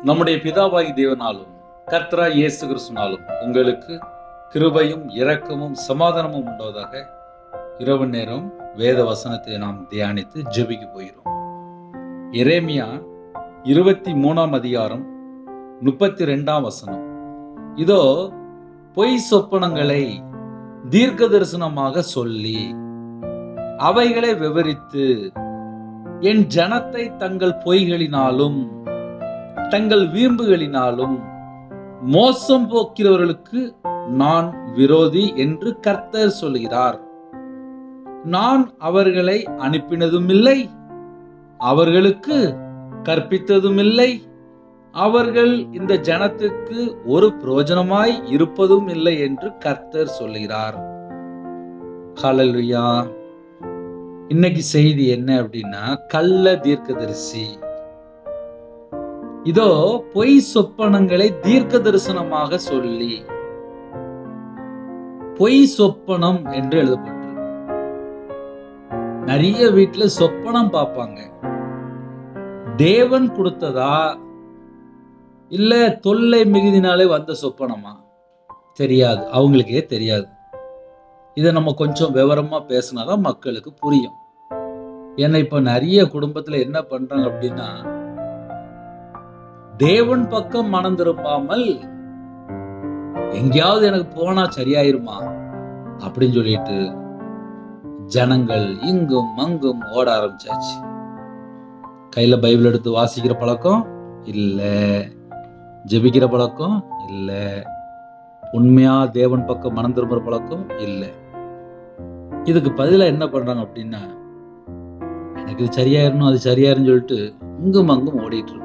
நம்முடைய பிதாவாகி தேவனாலும் கர்த்தராய் இயேசு கிறிஸ்துவினாலும் உங்களுக்கு கிருபையும் இரக்கமும் சமாதானமும் உண்டாவதாக. இரவு நேரம் வேத வசனத்தை நாம் தியானித்து ஜெபிக்க போகிறோம். எரேமியா 23 அதிகாரம் 32 வசனம். இதோ பொய் சொப்பனங்களை தீர்க்க தரிசனமாக சொல்லி அவைகளை விவரித்து என் ஜனத்தை தங்கள் பொய்களினாலும் தங்கள் வீம்புகளினாலும் மோசம் போக்கிறவர்களுக்கு நான் விரோதி என்று கர்த்தர் சொல்கிறார். நான் அவர்களை அனுப்பினதும் இல்லை, அவர்களுக்கு கற்பித்ததும் இல்லை, அவர்கள் இந்த ஜனத்துக்கு ஒரு பிரயோஜனமாய் இருப்பதும் இல்லை என்று கர்த்தர் சொல்கிறார். ஹல்லேலூயா. இன்னைக்கு செய்தி என்ன அப்படின்னா, கள்ள தீர்க்கதரிசி இதோ பொய் சொப்பனங்களை தீர்க்க தரிசனமாக சொல்லி, பொய் சொப்பனம் என்று எழுதப்பட்டிருக்கு. நிறைய வீட்டுல சொப்பனம் பார்ப்பாங்க. தேவன் கொடுத்ததா இல்ல தொல்லை மிகுதினாலே வந்த சொப்பனமா தெரியாது, அவங்களுக்கே தெரியாது. இதை நம்ம கொஞ்சம் விவரமா பேசினாதான் மக்களுக்கு புரியும். ஏன்னா இப்ப நிறைய குடும்பத்துல என்ன பண்றாங்க அப்படின்னா, தேவன் பக்கம் மனம் திரும்பாமல் எங்கேயாவது எனக்கு போனா சரியாயிருமா அப்படின்னு சொல்லிட்டு ஜனங்கள் இங்கும் அங்கும் ஓட ஆரம்பிச்சாச்சு. கையில பைபிள் எடுத்து வாசிக்கிற பழக்கம் இல்ல, ஜெபிக்கிற பழக்கம் இல்ல, உண்மையா தேவன் பக்கம் மனம் திரும்புற பழக்கம் இல்ல. இதுக்கு பதிலா என்ன பண்றாங்க அப்படின்னா, எனக்கு இது சரியாயிரணும் அது சரியாயிருன்னு சொல்லிட்டு இங்கும் அங்கும் ஓடிட்டு இருப்பாங்க.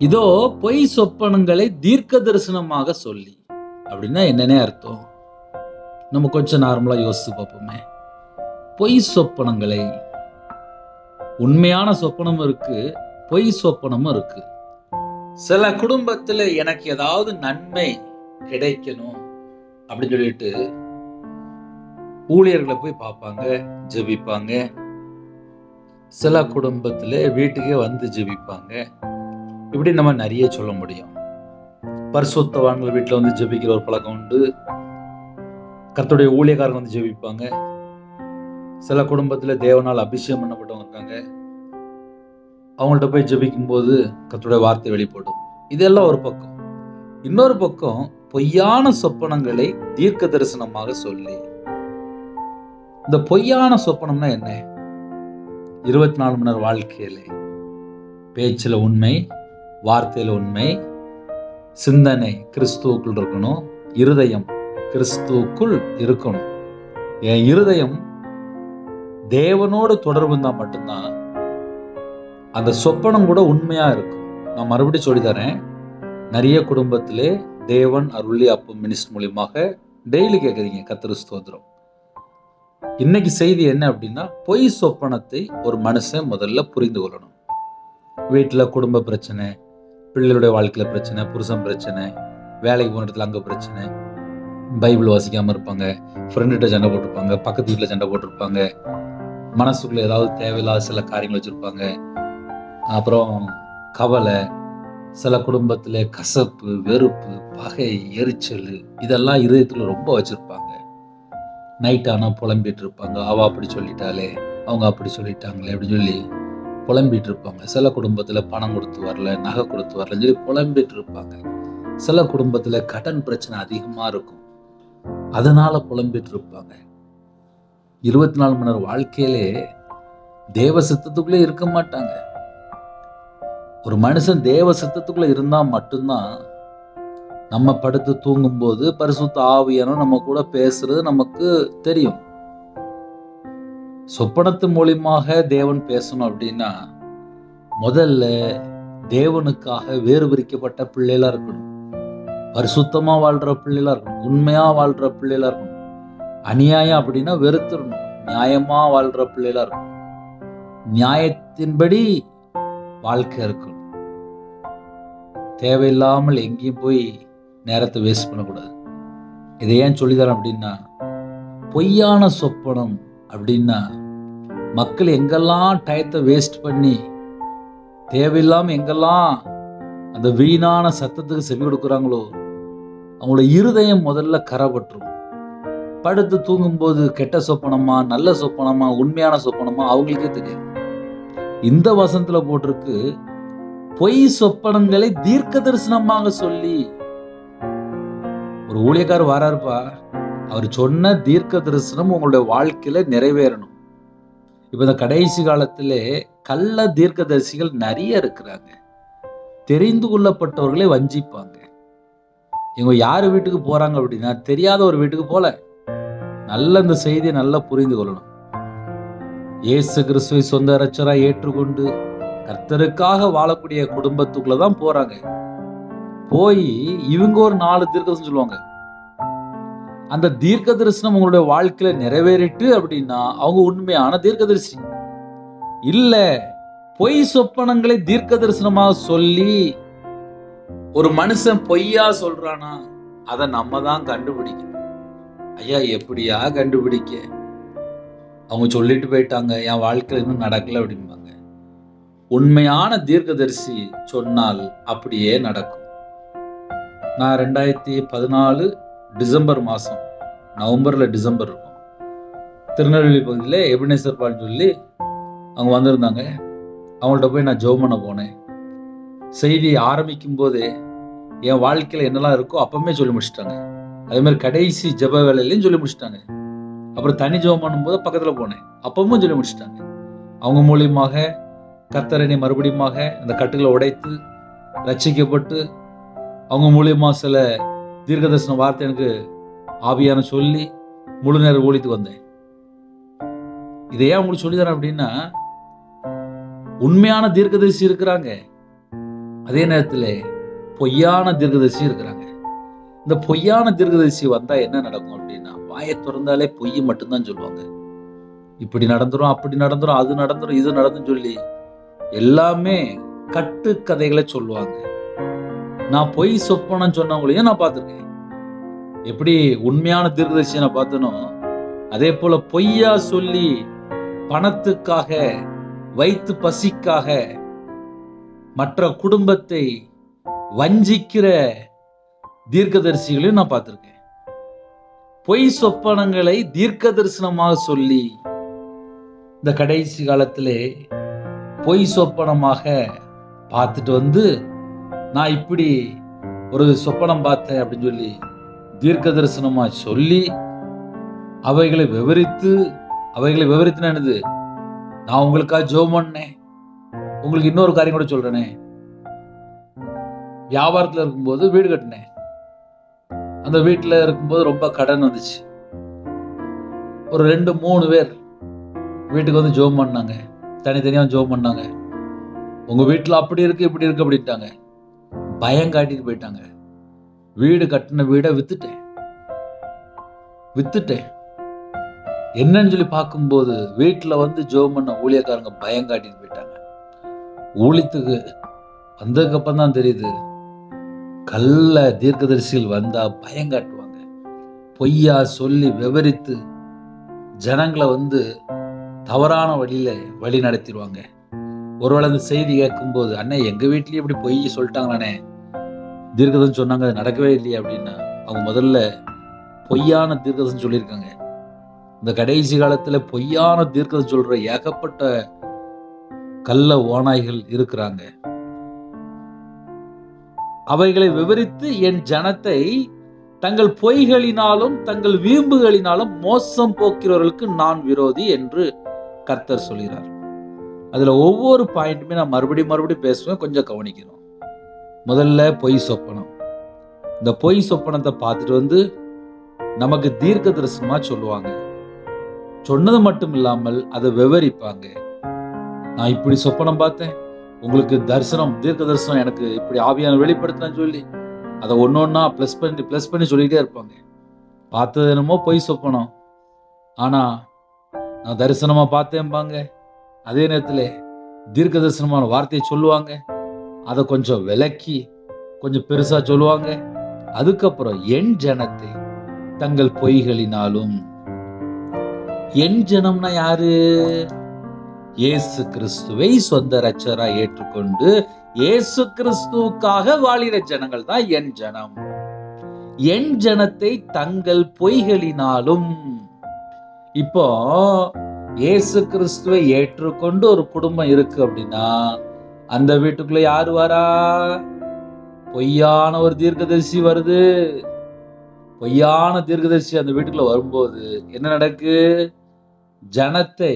இதோ பொய் சொப்பனங்களை தீர்க்க தரிசனமாக சொல்லி அப்படின்னா என்னன்னே அர்த்தம்? நம்ம கொஞ்சம் நார்மலா யோசித்து பார்ப்போமே. பொய் சொப்பனங்களை, உண்மையான சொப்பனமும் இருக்கு, பொய் சொப்பனமும் இருக்கு. சில குடும்பத்துல எனக்கு ஏதாவது நன்மை கிடைக்கணும் அப்படின்னு சொல்லிட்டு ஊழியர்களை போய் பார்ப்பாங்க, ஜெபிப்பாங்க. சில குடும்பத்துல வீட்டுக்கே வந்து ஜெபிப்பாங்க. இப்படி நம்ம நிறைய சொல்ல முடியும். பரிசுத்தவான்கள் வீட்டுல வந்து ஜெபிக்கிற ஒரு பழக்கம் உண்டு. கர்த்தருடைய ஊழியக்காரங்க வந்து ஜெபிப்பாங்க. சில குடும்பத்துல தேவனால் அபிஷேகம் பண்ணப்பட்டவங்க இருக்காங்க. அவங்கள்ட்ட போய் ஜெபிக்கும் போது கர்த்தருடைய வார்த்தை வெளிப்படும். இதெல்லாம் ஒரு பக்கம். இன்னொரு பக்கம் பொய்யான சொப்பனங்களை தீர்க்க தரிசனமாக சொல்லி. இந்த பொய்யான சொப்பனம்னா என்ன? 24 மணி நேரம் வாழ்க்கையில பேச்சுல உண்மை, வார்த்தையில உண்மை, சிந்தனை கிறிஸ்துவுக்குள் இருக்கணும், இருதயம் கிறிஸ்துவுக்குள் இருக்கணும். என் இருதயம் தேவனோடு தொடர்பு இருந்தா மட்டும்தான் அந்த சொப்பனம் கூட உண்மையா இருக்கும். நான் மறுபடியும் சொல்லித்தரேன். நிறைய குடும்பத்திலே தேவன் அருளி அப்பம் மினிஸ்டர் மூலியமாக டெய்லி கேட்குறீங்க. கர்த்தருக்கு ஸ்தோத்திரம். இன்னைக்கு செய்தி என்ன அப்படின்னா, பொய் சொப்பனத்தை ஒரு மனுஷன் முதல்ல புரிந்து கொள்ளணும். வீட்டுல குடும்ப பிரச்சனை, பிள்ளைகளுடைய வாழ்க்கையில பிரச்சனை, புருஷன் பிரச்சனை, வேலைக்கு போன இடத்துல அங்க பிரச்சனை, பைபிள் வாசிக்காம இருப்பாங்க, ஃப்ரெண்டுகிட்ட சண்டை போட்டிருப்பாங்க, பக்கத்து வீட்டுல சண்டை போட்டிருப்பாங்க, மனசுக்குள்ள ஏதாவது தேவையில்லாத சில காரியங்கள் வச்சிருப்பாங்க, அப்புறம் கவலை, சில குடும்பத்துல கசப்பு, வெறுப்பு, பகை, எரிச்சல், இதெல்லாம் இதயத்துல ரொம்ப வச்சிருப்பாங்க. நைட் ஆனா புலம்பிட்டு இருப்பாங்க. அவ அப்படி சொல்லிட்டாலே, அவங்க அப்படி சொல்லிட்டாங்களே அப்படின்னு சொல்லி புலம்பிட்டு இருப்பாங்க. சில குடும்பத்துல பணம் கொடுத்து வரல, நகை கொடுத்து வரலன்னு சொல்லி புலம்பிட்டு இருப்பாங்க. சில குடும்பத்துல கடன் பிரச்சனை அதிகமா இருக்கும், அதனால புலம்பிட்டு இருப்பாங்க. 24 மணி நேரம் வாழ்க்கையிலே தேவ சித்தத்துக்குள்ளே இருக்க மாட்டாங்க. ஒரு மனுஷன் தேவ சித்தத்துக்குள்ள இருந்தா மட்டும்தான் நம்ம படுத்து தூங்கும் போது பரிசுத்த ஆவியானவர் நம்ம கூட பேசுறது நமக்கு தெரியும். சொப்பனத்து மூலியமாக தேவன் பேசணும் அப்படின்னா முதல்ல தேவனுக்காக வேறு பிரிக்கப்பட்ட பிள்ளைகளா இருக்கணும், பரிசுத்தமா வாழ்ற பிள்ளைகளா இருக்கணும், உண்மையா வாழ்ற பிள்ளைகளா இருக்கணும். அநியாயம் அப்படின்னா வெறுத்துடணும். நியாயமா வாழ்ற பிள்ளைகளா இருக்கணும், நியாயத்தின்படி வாழ்க்கை இருக்கணும். தேவையில்லாமல் எங்கேயும் போய் நேரத்தை வேஸ்ட் பண்ணக்கூடாது. இதை ஏன் சொல்லித்தரேன் அப்படின்னா, பொய்யான சொப்பனம் அப்படின்னா மக்கள் எங்கெல்லாம் டயத்தை வேஸ்ட் பண்ணி தேவையில்லாம எங்கெல்லாம் அந்த வீணான சத்தத்துக்கு செவி கொடுக்குறாங்களோ அவங்களோட இருதயம் முதல்ல கரைபற்றும். படுத்து தூங்கும்போது கெட்ட சொப்பனமா, நல்ல சொப்பனமா, உண்மையான சொப்பனமா அவங்களுக்கே தெரியாது. இந்த வசனத்துல போட்டிருக்கு, பொய் சொப்பனங்களை தீர்க்க தரிசனமாக சொல்லி. ஒரு ஊழியக்காரர் வராருப்பா, அவர் சொன்ன தீர்க்க தரிசனம் உங்களுடைய வாழ்க்கையில நிறைவேறணும். இப்ப இந்த கடைசி காலத்திலே கள்ள தீர்க்கதரிசிகள் நிறைய இருக்கிறாங்க. தெரிந்து கொள்ளப்பட்டவர்களை வஞ்சிப்பாங்க. இவங்க யாரு வீட்டுக்கு போறாங்க அப்படின்னா, தெரியாத ஒரு வீட்டுக்கு போல. நல்ல இந்த செய்தியை நல்லா புரிந்து கொள்ளணும். இயேசு கிறிஸ்துவை சொந்த இரட்சகராய் ஏற்றுக்கொண்டு கர்த்தருக்காக வாழக்கூடிய குடும்பத்துக்குள்ளதான் போறாங்க. போய் இவங்க ஒரு 4 தீர்க்கதரிசனம் சொல்லுவாங்க. அந்த தீர்க்க தரிசனம் உங்களுடைய வாழ்க்கையில நிறைவேறிட்டு அப்படின்னா அவங்க உண்மையான தீர்க்கதரிசி. இல்ல, பொய் சொப்பனங்களை தீர்க்க தரிசனமாக சொல்லி ஒரு மனுஷன் பொய்யா சொல்றானா அதை நம்ம தான் கண்டுபிடிக்கணும். ஐயா, எப்படியா கண்டுபிடிக்க? அவங்க சொல்லிட்டு போயிட்டாங்க, என் வாழ்க்கையில இன்னும் நடக்கல அப்படிம்பாங்க. உண்மையான தீர்க்கதரிசி சொன்னால் அப்படியே நடக்கும். நான் 2014 டிசம்பர் மாசம், நவம்பர்ல டிசம்பர் இருக்கும், திருநெல்வேலி பகுதியில் எபினேசர் பால்னு சொல்லி அவங்க வந்திருந்தாங்க. அவங்கள்ட்ட போய் நான் ஜெபம் பண்ண போனேன். செய்தி ஆரம்பிக்கும் போதே என் வாழ்க்கையில என்னெல்லாம் இருக்கோ அப்பவுமே சொல்லி முடிச்சிட்டாங்க. அதே மாதிரி கடைசி ஜெப வேலையிலையும் சொல்லி முடிச்சிட்டாங்க. அப்புறம் தனி ஜெபம் பண்ணும்போது பக்கத்துல போனேன், அப்பவும் சொல்லி முடிச்சிட்டாங்க. அவங்க மூலியமாக கர்த்தரனை மறுபடியும் அந்த கட்டுகளை உடைத்து ரட்சிக்கப்பட்டு அவங்க மூலியமா சில தீர்க்கதரிசன வார்த்தை எனக்கு ஆவியான சொல்லி முழு நேர ஊழியத்துக்கு வந்தேன். இதையே அவங்களுக்கு சொல்லித்தரேன் அப்படின்னா, உண்மையான தீர்க்கதரிசி இருக்கிறாங்க, அதே நேரத்தில் பொய்யான தீர்க்கதரிசி இருக்கிறாங்க. இந்த பொய்யான தீர்க்கதரிசி வந்தா என்ன நடக்கும் அப்படின்னா, வாயை திறந்தாலே பொய் மட்டும்தான் சொல்லுவாங்க. இப்படி நடந்துரும், அப்படி நடந்துரும், அது நடந்துரும், இது நடந்துன்னு சொல்லி எல்லாமே கட்டு கதைகளை சொல்லுவாங்க. நான் பொய் சொப்பனம் சொன்னவங்களையும் நான் பார்த்திருக்கேன். எப்படி உண்மையான தீர்க்கதரிசியை நான் பார்த்தனோ அதே போல பொய்யா சொல்லி பணத்துக்காக, வைத்து பசிக்காக மற்ற குடும்பத்தை வஞ்சிக்கிற தீர்க்கதரிசிகளையும் நான் பார்த்திருக்கேன். பொய் சொப்பனங்களை தீர்க்க தரிசனமாக சொல்லி இந்த கடைசி காலத்திலே பொய் சொப்பனமாக பார்த்துட்டு வந்து, நான் இப்படி ஒரு சொப்பனம் பார்த்தேன் அப்படின்னு சொல்லி தீர்க்க தரிசனமா சொல்லி அவைகளை விவரித்து என்னது, நான் உங்களுக்காக ஜெபம் பண்ணேன். உங்களுக்கு இன்னொரு காரியம் கூட சொல்றேனே, வியாபாரத்துல இருக்கும்போது வீடு கட்டினேன். அந்த வீட்டுல இருக்கும்போது ரொம்ப கடன் வந்துச்சு. ஒரு 2-3 பேர் வீட்டுக்கு வந்து ஜெபம் பண்ணாங்க, தனித்தனியா ஜெபம் பண்ணாங்க. உங்க வீட்டுல அப்படி இருக்கு இப்படி இருக்கு அப்படின்ட்டாங்க. பயம் காட்டிட்டு போயிட்டாங்க. வீடு கட்டின வீடை வித்துட்டேன். என்னன்னு சொல்லி பார்க்கும்போது வீட்டுல வந்து ஜெபம் பண்ண ஊழியக்காரங்க பயம் காட்டிட்டு போயிட்டாங்க. ஊழியத்துக்கு வந்ததுக்கு அப்புறம் தான் தெரியுது, கள்ள தீர்க்கதரிசிகள் வந்தா பயம் காட்டுவாங்க. பொய்யா சொல்லி விவரித்து ஜனங்களை வந்து தவறான வழி நடத்திடுவாங்க. ஒருவேளை அந்த செய்தி கேட்கும்போது, அண்ணே எங்க வீட்லயே இப்படி பொய் சொல்லிட்டாங்களானே, தீர்க்கதரிசனம் சொன்னாங்க, அது நடக்கவே இல்லையே அப்படின்னா, அவங்க முதல்ல பொய்யான தீர்க்கதரிசனம் சொல்லியிருக்காங்க. இந்த கடைசி காலத்துல பொய்யான தீர்க்கதரிசனம் சொல்ற ஏகப்பட்ட கள்ள ஓநாய்கள் இருக்கிறாங்க. அவைகளை விவரித்து என் ஜனத்தை தங்கள் பொய்களினாலும் தங்கள் வீம்புகளினாலும் மோசம் போக்கிறவர்களுக்கு நான் விரோதி என்று கர்த்தர் சொல்கிறார். அதுல ஒவ்வொரு பாயிண்ட்டுமே நான் மறுபடியும் பேசுவேன், கொஞ்சம் கவனிக்கணும். முதல்ல பொய் சொப்பனம். இந்த பொய் சொப்பனத்தை பார்த்துட்டு வந்து நமக்கு தீர்க்க தரிசனமா சொல்லுவாங்க. சொன்னது மட்டும் இல்லாமல் அதை விவரிப்பாங்க. நான் இப்படி சொப்பனம் பார்த்தேன், உங்களுக்கு தீர்க்க தரிசனம் எனக்கு இப்படி ஆவியான வெளிப்படுத்தினான்னு சொல்லி அதை ஒன்னொன்னா பிளஸ் பண்ணி சொல்லிட்டே இருப்பாங்க. பார்த்தது என்னமோ பொய் சொப்பனம், ஆனா நான் தரிசனமா பார்த்தேன்பாங்க. அதே நேரத்தில் தீர்க்க தரிசனமான வார்த்தையை சொல்லுவாங்க, அதை கொஞ்சம் விளக்கி கொஞ்சம் பெருசா சொல்லுவாங்க. அதுக்கப்புறம் என் ஜனத்தை தங்கள் பொய்களினாலும். என் ஜனம்னா யாரு? இயேசு கிறிஸ்துவை சொந்த இரட்சகராய் ஏற்றுக்கொண்டு இயேசு கிறிஸ்துவுக்காக வாழிற ஜனங்கள் தான் என் ஜனம். என் ஜனத்தை தங்கள் பொய்களினாலும். இப்போ இயேசு கிறிஸ்துவை ஏற்றுக்கொண்டு ஒரு குடும்பம் இருக்கு அப்படின்னா அந்த வீட்டுக்குள்ள யாரு வரா? பொய்யான ஒரு தீர்க்கதரிசி வருது. பொய்யான தீர்க்கதரிசி அந்த வீட்டுக்குள்ள வரும்போது என்ன நடக்கு? ஜனத்தை,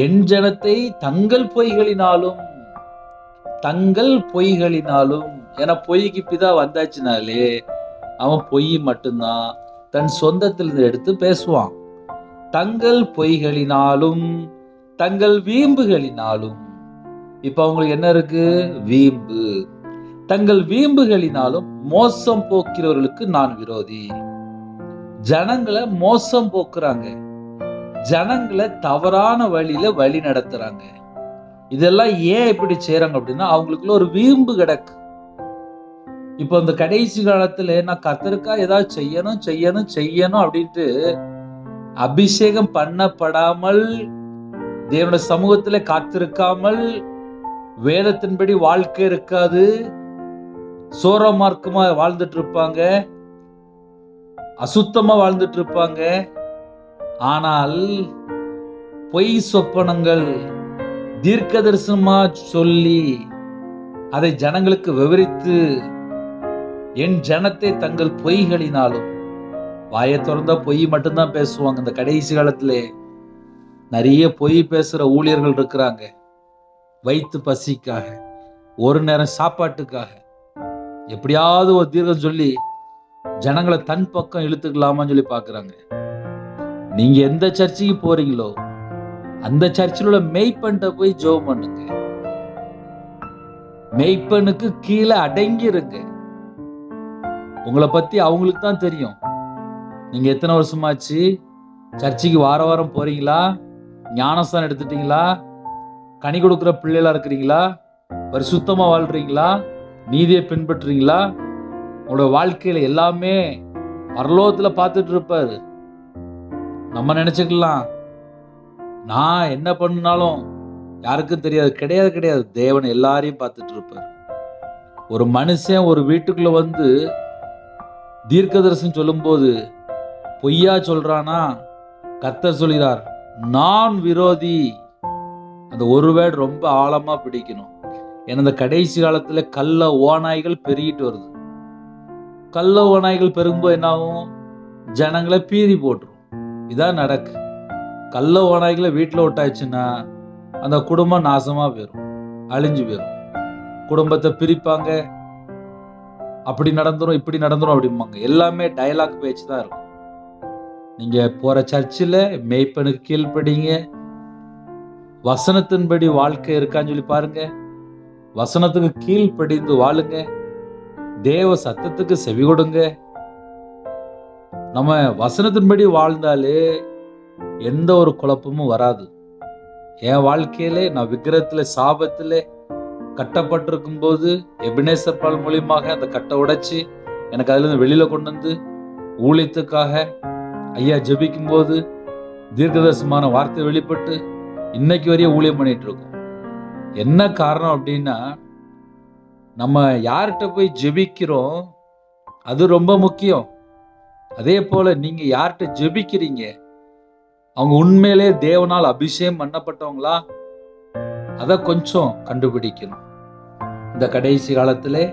என் ஜனத்தை தங்கள் பொய்களினாலும், தங்கள் பொய்களினாலும். ஏன்னா பொய்க்கு பிதா வந்தாச்சுனாலே அவன் பொய் மட்டும்தான் தன் சொந்தத்திலிருந்து எடுத்து பேசுவான். தங்கள் பொய்களினாலும் தங்கள் வீம்புகளினாலும். இப்ப அவங்களுக்கு என்ன இருக்கு? வீம்பு. தங்கள் வீம்புகளினாலும் மோசம் போக்கிறவர்களுக்கு நான் விரோதி. ஜனங்களை மோசம் போக்குறாங்க, ஜனங்களை தவறான வழியில வழி நடத்துறாங்க. இதெல்லாம் ஏன் இப்படி செய்யறாங்க அப்படின்னா அவங்களுக்குள்ள ஒரு வீம்பு கிடக்கு. இப்போ இந்த கடைசி காலத்துல நான் கர்த்தருக்கா ஏதாவது செய்யணும் செய்யணும் செய்யணும் அப்படின்ட்டு அபிஷேகம் பண்ணப்படாமல், தேவனுடைய சமூகத்துல காத்திருக்காமல், வேதத்தின்படி வாழ்க்கை இருக்காது, சோரமார்க்கமா வாழ்ந்துட்டு இருப்பாங்க, அசுத்தமா வாழ்ந்துட்டு இருப்பாங்க. ஆனால் பொய் சொப்பனங்கள் தீர்க்க தரிசனமா சொல்லி அதை ஜனங்களுக்கு விவரித்து என் ஜனத்தை தங்கள் பொய்களினாலும், வாயை திறந்தா பொய் மட்டும்தான் பேசுவாங்க. இந்த கடைசி காலத்திலே நிறைய பொய் பேசுற ஊழியர்கள் இருக்கிறாங்க. வயிற்று பசிக்காக, ஒரு நேரம் சாப்பாட்டுக்காக எப்படியாவது ஒரு தீர்க்கம் சொல்லி ஜனங்களை தன் பக்கம் இழுத்துக்கலாமான்னு சொல்லி பாக்குறாங்க. நீங்க எந்த சர்ச்சுக்கு போறீங்களோ அந்த சர்ச்சில் உள்ள மெய்ப்பன்ட்ட போய் ஜெபம் பண்ணுங்க. மெய்ப்பனுக்கு கீழே அடங்கி இருங்க. உங்களை பத்தி அவங்களுக்கு தான் தெரியும். நீங்க எத்தனை வருஷமாச்சு சர்ச்சுக்கு வார வாரம் போறீங்களா? ஞானஸ்தானம் எடுத்துட்டீங்களா? கனி கொடுக்கிற பிள்ளைகளா இருக்கிறீங்களா? பரிசுத்தமா வாழ்றீங்களா? நீதியை பின்பற்றுறீங்களா? உங்களோட வாழ்க்கையில எல்லாமே பரலோகத்துல பார்த்துட்டு இருப்பாரு. நம்ம நினைச்சுக்கலாம் நான் என்ன பண்ணாலும் யாருக்கும் தெரியாது. கிடையாது கிடையாது. தேவன் எல்லாரையும் பார்த்துட்டு இருப்பார். ஒரு மனுஷன் ஒரு வீட்டுக்குள்ள வந்து தீர்க்கதரிசனம் சொல்லும் போது பொய்யா சொல்றானா? கர்த்தர் சொல்கிறார் நான் விரோதி. அந்த ஒரு வேர்டு ரொம்ப ஆழமா பிடிக்கணும். ஏன்னா இந்த கடைசி காலத்துல கள்ள ஓநாய்கள் பெருகிட்டு வருது. கள்ள ஓநாய்கள் பெருகும்போது என்ன ஆகும்? ஜனங்களை பீறி போட்டுரும். இதான் நடக்கு. கள்ள ஓநாய்களை வீட்டில் விட்டாச்சுன்னா அந்த குடும்பம் நாசமா போயிடும், அழிஞ்சு போயிடும். குடும்பத்தை பிரிப்பாங்க. அப்படி நடந்துரும் இப்படி நடந்துரும் அப்படிம்பாங்க. எல்லாமே டயலாக் பேச்சு தான் இருக்கும். நீங்க போற சர்ச்சில் மேய்ப்பனுக்கு கீழ்ப்படிங்க. வசனத்தின்படி வாழ்க்கை இருக்கான்னு சொல்லி பாருங்க. வசனத்துக்கு கீழ்ப்படிந்து வாழுங்க. தேவ சத்தத்துக்கு செவி கொடுங்க. நம்ம வசனத்தின்படி வாழ்ந்தாலே எந்த ஒரு குழப்பமும் வராது. என் வாழ்க்கையிலே நான் விக்கிரகத்துல சாபத்துல கட்டப்பட்டிருக்கும் போது எபினேசர் பால் மூலியமாக அந்த கட்டை உடைச்சு எனக்கு அதுல இருந்து வெளியில கொண்டு வந்து ஊழியத்துக்காக ஐயா ஜெபிக்கும் போது தீர்க்கதரிசனமான வார்த்தை வெளிப்பட்டு இன்னைக்கு வரையும் ஊழியம் பண்ணிட்டு இருக்கோம். என்ன காரணம் அப்படின்னா நம்ம யார்கிட்ட போய் ஜெபிக்கிறோம் அது ரொம்ப முக்கியம். அதே போல நீங்க யார்கிட்ட ஜெபிக்கிறீங்க, அவங்க உண்மையிலே தேவனால் அபிஷேகம் பண்ணப்பட்டவங்களா, அத கொஞ்சம் கண்டுபிடிக்கணும். இந்த கடைசி காலத்திலே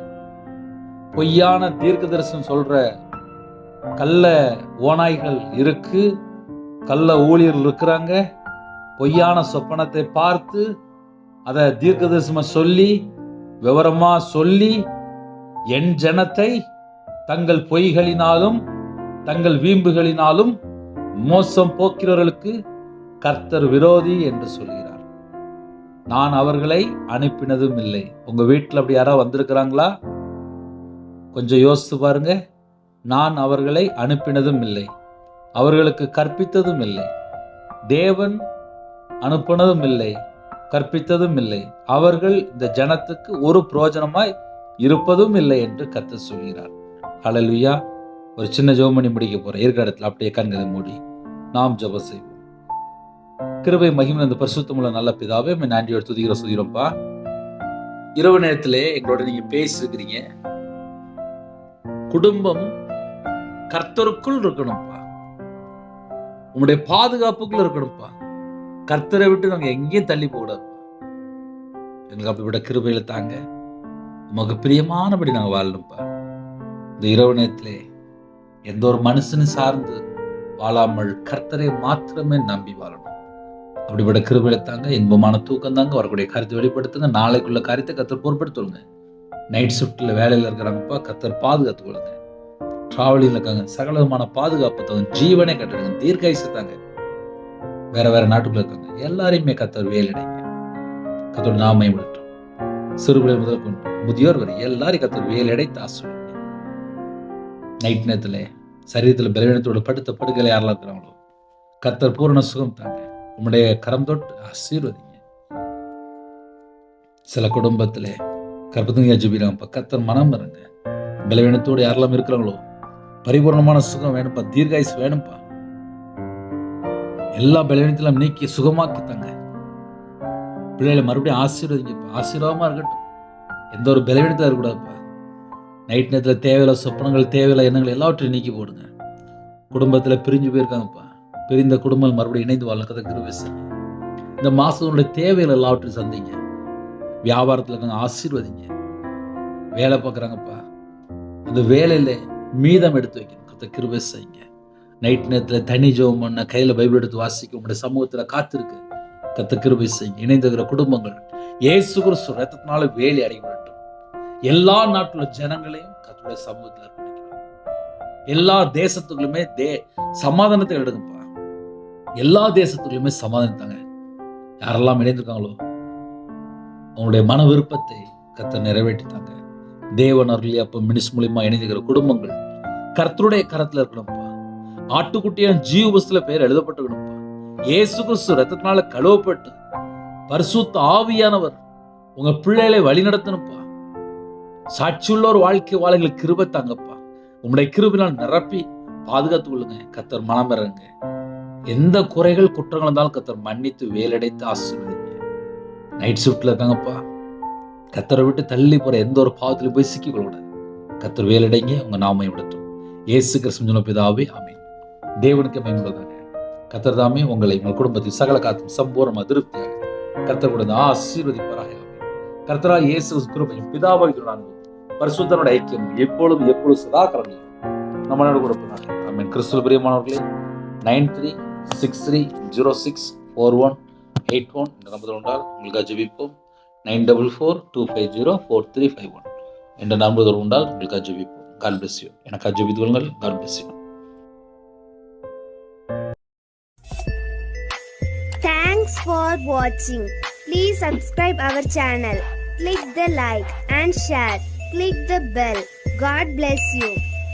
பொய்யான தீர்க்க தரிசனம் சொல்ற கள்ள ஓநாய்கள் இருக்கு, கள்ள ஊழியர்கள் இருக்கிறாங்க. பொய்யான சொப்பனத்தை பார்த்து அதை தீர்க்க தரிசனம் சொல்லி விவரமா சொல்லி என் ஜனத்தை தங்கள் பொய்களினாலும் தங்கள் வீம்புகளினாலும் மோசம் போக்கிறவர்களுக்கு கர்த்தர் விரோதி என்று சொல்கிறார். நான் அவர்களை அனுப்பினதும் இல்லை. உங்க வீட்டில் அப்படி யாராவது வந்திருக்கிறாங்களா? கொஞ்சம் யோசித்து பாருங்க. நான் அவர்களை அனுப்பினதும் இல்லை, அவர்களுக்கு கற்பித்ததும் இல்லை. தேவன் அனுப்பினதும் இல்லை, கற்பித்ததும் இல்லை. அவர்கள் இந்த ஜனத்துக்கு ஒரு பிரயோஜனமாய் இருப்பதும் இல்லை என்று கர்த்தர் சொல்கிறார். ஹல்லேலூயா. ஒரு சின்ன ஜெபம் பண்ணி முடிக்க போறேன். இருக்கிற இடத்துல அப்படியே கண்களை மூடி நாம் ஜெபம் செய்வோம். கிருபை மகிமை அந்த பரிசுத்தமுள்ள நல்ல பிதாவே நன்றியோடு துதிக்கிறோம்ப்பா. இரவு நேரத்திலே எங்களோட நீங்க பேசிருக்கிறீங்க. குடும்பம் கர்த்தருக்குள் இருக்கணும்ப்பா, உங்களுடைய பாதுகாப்புக்குள்ள இருக்கணும்ப்பா. கர்த்தரை விட்டு நாங்க எங்கேயும் தள்ளி போகக்கூடாதுப்பா. எங்களுக்கு அப்படிப்பட்ட கிருபையில தாங்க, உமக்கு பிரியமானபடி நாங்க வாழணும்ப்பா. இந்த இரவு நேரத்திலே எந்த ஒரு மனுஷனை சார்ந்து வாழாமல் கர்த்தரை மாத்திரமே நம்பி வாழணும். அப்படிப்பட்ட கிருபையில தாங்க, இன்பமான தூக்கம் தாங்க, வரக்கூடிய காரியத்தை வெளிப்படுத்துங்க. நாளைக்குள்ள காரியத்தை கர்த்தர் பொறுப்படுத்துங்க. நைட் ஷிஃப்ட்ல வேலையில இருக்கிறாங்கப்பா, கர்த்தர் பாதுகாத்துக் கொள்ளுங்க. டிராவலிங்ல இருக்காங்க, சகலமான பாதுகாப்பு தாங்க, ஜீவனே கட்டுடுங்க, தீர்க்காயுசு தாங்க. வேற வேற நாட்டுக்குள்ள இருக்காங்க, எல்லாரையுமே கர்த்தர் வேலையடைங்க. கர்த்தர் நாம விடட்டும். சிறுபிள்ளை முதல் கொண்டு முதியோர் வரை எல்லாரையும் கர்த்தர் வேலையடைத்து ஆசிரியங்க. நைட் நேரத்துல சரீரத்துல பலவீனத்தோட படுத்த படுக்கையில யாரெல்லாம் இருக்கிறாங்களோ கர்த்தர் பூரண சுகம் தாங்க. உம்முடைய கரம் தொட்டு ஆசீர்வதிங்க. சில குடும்பத்துல கர்ப்பத்துங்க ஜெபிக்கிறாங்கப்பா, கர்த்தர் மனம் இருங்க. பலவீனத்தோடு யாரெல்லாம் இருக்கிறாங்களோ பரிபூர்ணமான சுகம் வேணும்ப்பா, தீர்காயுசு வேணும்ப்பா. எல்லா பலவீனத்திலும் நீக்கி சுகமாக்கி தாங்க. பிள்ளைகளை மறுபடியும் ஆசீர்வதிங்கப்பா, ஆசீர்வாதமா இருக்கட்டும். எந்த ஒரு பலவீனத்தில் இருக்கக்கூடாதுப்பா. நைட் நேரத்தில் தேவையில்ல சொப்பனங்கள், தேவையில்ல எண்ணங்கள் எல்லாவற்றையும் நீக்கி போடுங்க. குடும்பத்தில் பிரிஞ்சு போயிருக்காங்கப்பா, பிரிந்த குடும்பம் மறுபடியும் இணைந்து வாழ்க்கை கிருபை செய்யுங்க. இந்த மாசத்தினுடைய தேவைகள் எல்லாவற்றையும் சந்திங்க. வியாபாரத்தில் இருக்காங்க, ஆசீர்வதிங்க. வேலை பார்க்குறாங்கப்பா, அந்த வேலையில மீதம் எடுத்து வைக்கணும், கர்த்தர் கிருபை செய்யுங்க. நைட் நேரத்தில் தனி ஜெபம் பண்ண, கையில் பைபிள் எடுத்து வாசிக்க உங்களுடைய சமூகத்தில் காத்திருக்கு, கர்த்தர் கிருபை செய்யுங்க. இணைந்துகிற குடும்பங்கள் இயேசு கிறிஸ்து ரத்தத்தினால வேலி அடைபடட்டும். எல்லா நாட்டுல ஜனங்களையும் கர்த்தருடைய சமூகத்தில் அர்ப்பணிக்கிறோம். எல்லா தேசத்துக்குள்ளுமே சமாதானத்தை எடுங்கப்பா. எல்லா தேசத்துக்குள்ளுமே சமாதானத்தாங்க. யாரெல்லாம் இணைந்திருக்காங்களோ அவங்களுடைய மன விருப்பத்தை கர்த்தர் நிறைவேற்றித்தாங்க. தேவன் அருளி அப்ப மினிஸ் மூலியமா இணைந்துகிற குடும்பங்கள் கர்த்தருடைய கரத்துல இருக்கணும்ப்பா. ஆட்டுக்குட்டியான ஜீவபுஸ்தகத்துல பெயர் எழுதப்பட்டிருக்கணும்ப்பா. இயேசு கிறிஸ்து ரத்தத்தினால கழுவப்பட்டு பரிசுத்த ஆவியானவர் உங்க பிள்ளைகளை வழி நடத்தணும்ப்பா. சாட்சியுள்ள ஒரு வாழ்க்கை வாழங்களுக்கு கிருபை தாங்கப்பா. உங்களுடைய கிருபினால் நிரப்பி பாதுகாத்துக் கொள்ளுங்க. கர்த்தர் மனம் இறங்க. எந்த குறைகள் குற்றங்கள் இருந்தாலும் கர்த்தர் மன்னித்து வேலடைத்து ஆசீர்வதிங்க. நைட் ஷிஃப்ட்ல இருக்காங்கப்பா, கர்த்தரை விட்டு தள்ளி போற எந்த ஒரு பாவத்திலும் போய் சிக்கிக் கொள்ளக்கூடாது. கர்த்தர் வேலடைங்க, உங்க நாமை விடட்டும். இயேசு கிறிஸ்து பிதாவே ஆமென். தேவனுக்கு மகிமையுண்டாக. கர்த்தர் தாமே உங்களை உங்கள் குடும்பத்தில் சகல காத்தும் சம்பூர்ணமா திருப்தியாக கர்த்தர் கொடுத்து ஆசீர்வதிப்பாராக. கர்த்தராகிய இயேசு கிருபையும் பிதாவாகிய அன்பும் பரிசுத்தரோட ஐக்கியமும் எப்பொழுதும் சதா காலங்களிலும் நம்மளோட கொடுப்பதாக. ஆமென். கிறிஸ்துவில் பிரியமானவர்களே, 9363064181 என்ற நம்பர் உண்டால் உங்களுக்காக ஜெபிப்போம். 9442504351 என்ற நம்பர் உண்டால் உங்களுக்காக ஜெபிப்போம். God bless you. எனக்காக ஜெபித்துக் கொள்ளுங்கள். God bless you. Thanks for watching. Please subscribe our channel. Click the like and share. Click the bell. God bless you.